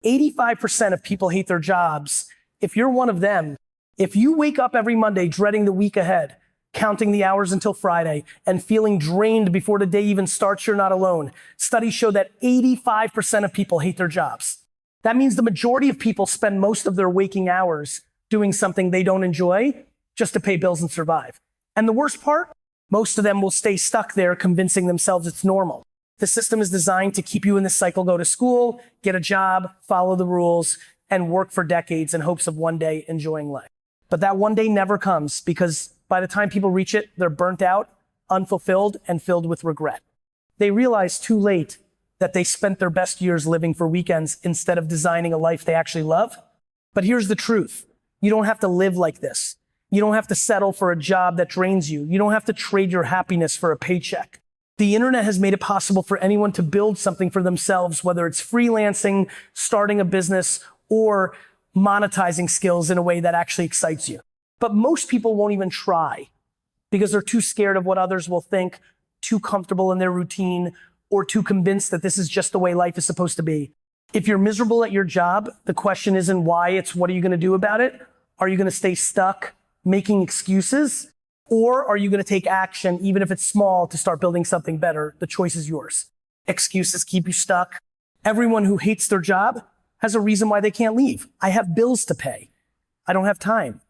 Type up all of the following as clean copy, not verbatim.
85% of people hate their jobs. If you're one of them, if you wake up every Monday dreading the week ahead, counting the hours until Friday, and feeling drained before the day even starts, you're not alone. Studies show that 85% of people hate their jobs. That means the majority of people spend most of their waking hours doing something they don't enjoy just to pay bills and survive. And the worst part, most of them will stay stuck there convincing themselves it's normal. The system is designed to keep you in this cycle, go to school, get a job, follow the rules, and work for decades in hopes of one day enjoying life. But that one day never comes because by the time people reach it, they're burnt out, unfulfilled, and filled with regret. They realize too late that they spent their best years living for weekends instead of designing a life they actually love. But here's the truth. You don't have to live like this. You don't have to settle for a job that drains you. You don't have to trade your happiness for a paycheck. The internet has made it possible for anyone to build something for themselves, whether it's freelancing, starting a business, or monetizing skills in a way that actually excites you. But most people won't even try because they're too scared of what others will think, too comfortable in their routine, or too convinced that this is just the way life is supposed to be. If you're miserable at your job, the question isn't why, it's what are you going to do about it? Are you going to stay stuck making excuses? Or are you going to take action, even if it's small, to start building something better? The choice is yours. Excuses keep you stuck. Everyone who hates their job has a reason why they can't leave. I have bills to pay. I don't have time.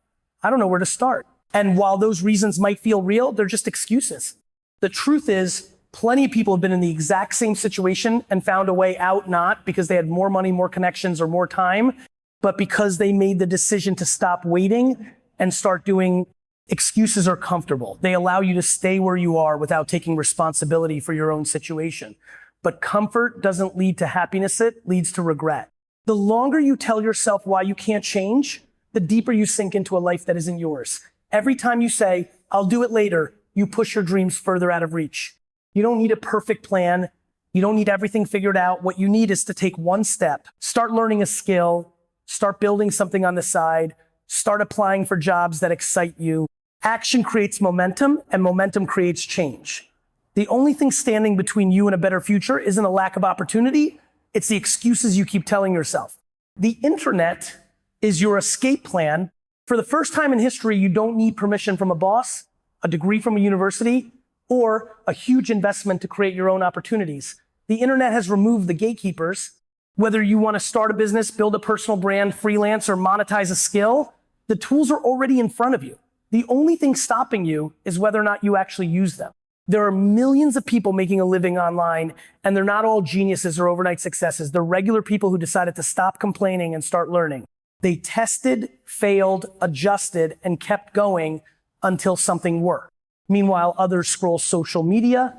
I don't know where to start. And while those reasons might feel real, they're just excuses. The truth is, plenty of people have been in the exact same situation and found a way out, not because they had more money, more connections, or more time, but because they made the decision to stop waiting and start doing. Excuses are comfortable. They allow you to stay where you are without taking responsibility for your own situation. But comfort doesn't lead to happiness, it leads to regret. The longer you tell yourself why you can't change, the deeper you sink into a life that isn't yours. Every time you say, I'll do it later, you push your dreams further out of reach. You don't need a perfect plan. You don't need everything figured out. What you need is to take one step. Start learning a skill. Start building something on the side. Start applying for jobs that excite you. Action creates momentum, and momentum creates change. The only thing standing between you and a better future isn't a lack of opportunity. It's the excuses you keep telling yourself. The internet is your escape plan. For the first time in history, you don't need permission from a boss, a degree from a university, or a huge investment to create your own opportunities. The internet has removed the gatekeepers. Whether you want to start a business, build a personal brand, freelance, or monetize a skill, the tools are already in front of you. The only thing stopping you is whether or not you actually use them. There are millions of people making a living online, and they're not all geniuses or overnight successes. They're regular people who decided to stop complaining and start learning. They tested, failed, adjusted, and kept going until something worked. Meanwhile, others scroll social media,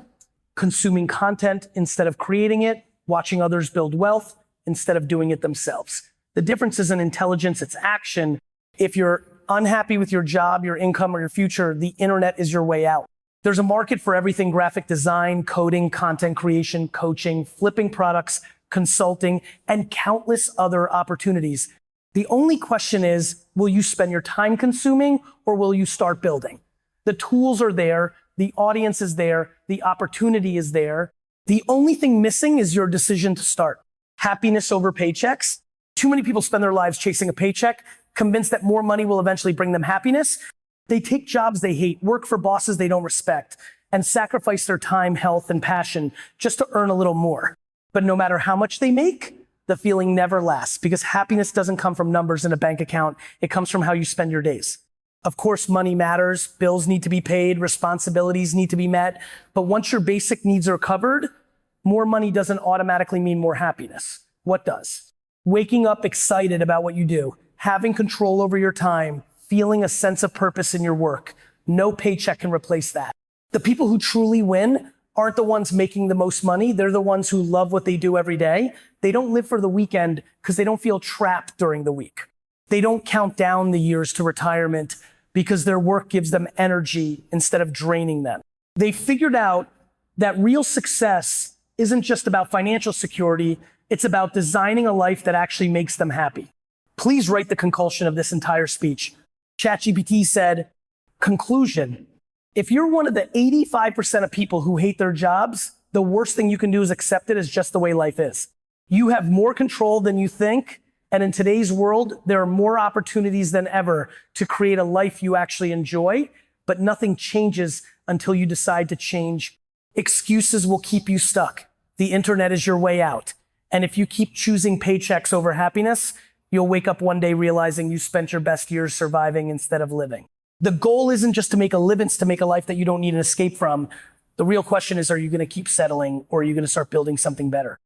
consuming content instead of creating it, watching others build wealth instead of doing it themselves. The difference isn't intelligence, it's action. If you're unhappy with your job, your income, or your future, the internet is your way out. There's a market for everything: graphic design, coding, content creation, coaching, flipping products, consulting, and countless other opportunities. The only question is, will you spend your time consuming or will you start building? The tools are there, the audience is there, the opportunity is there. The only thing missing is your decision to start. Happiness over paychecks. Too many people spend their lives chasing a paycheck, convinced that more money will eventually bring them happiness. They take jobs they hate, work for bosses they don't respect, and sacrifice their time, health, and passion just to earn a little more. But no matter how much they make, the feeling never lasts because happiness doesn't come from numbers in a bank account. It comes from how you spend your days. Of course, money matters. Bills need to be paid. Responsibilities need to be met. But once your basic needs are covered, more money doesn't automatically mean more happiness. What does? Waking up excited about what you do, having control over your time, feeling a sense of purpose in your work. No paycheck can replace that. The people who truly win aren't the ones making the most money. They're the ones who love what they do every day. They don't live for the weekend because they don't feel trapped during the week. They don't count down the years to retirement because their work gives them energy instead of draining them. They figured out that real success isn't just about financial security. It's about designing a life that actually makes them happy. Please write the conclusion of this entire speech. ChatGPT said, conclusion. If you're one of the 85% of people who hate their jobs, the worst thing you can do is accept it as just the way life is. You have more control than you think. And in today's world, there are more opportunities than ever to create a life you actually enjoy, but nothing changes until you decide to change. Excuses will keep you stuck. The internet is your way out. And if you keep choosing paychecks over happiness, you'll wake up one day realizing you spent your best years surviving instead of living. The goal isn't just to make a living, it's to make a life that you don't need an escape from. The real question is, are you going to keep settling, or are you going to start building something better?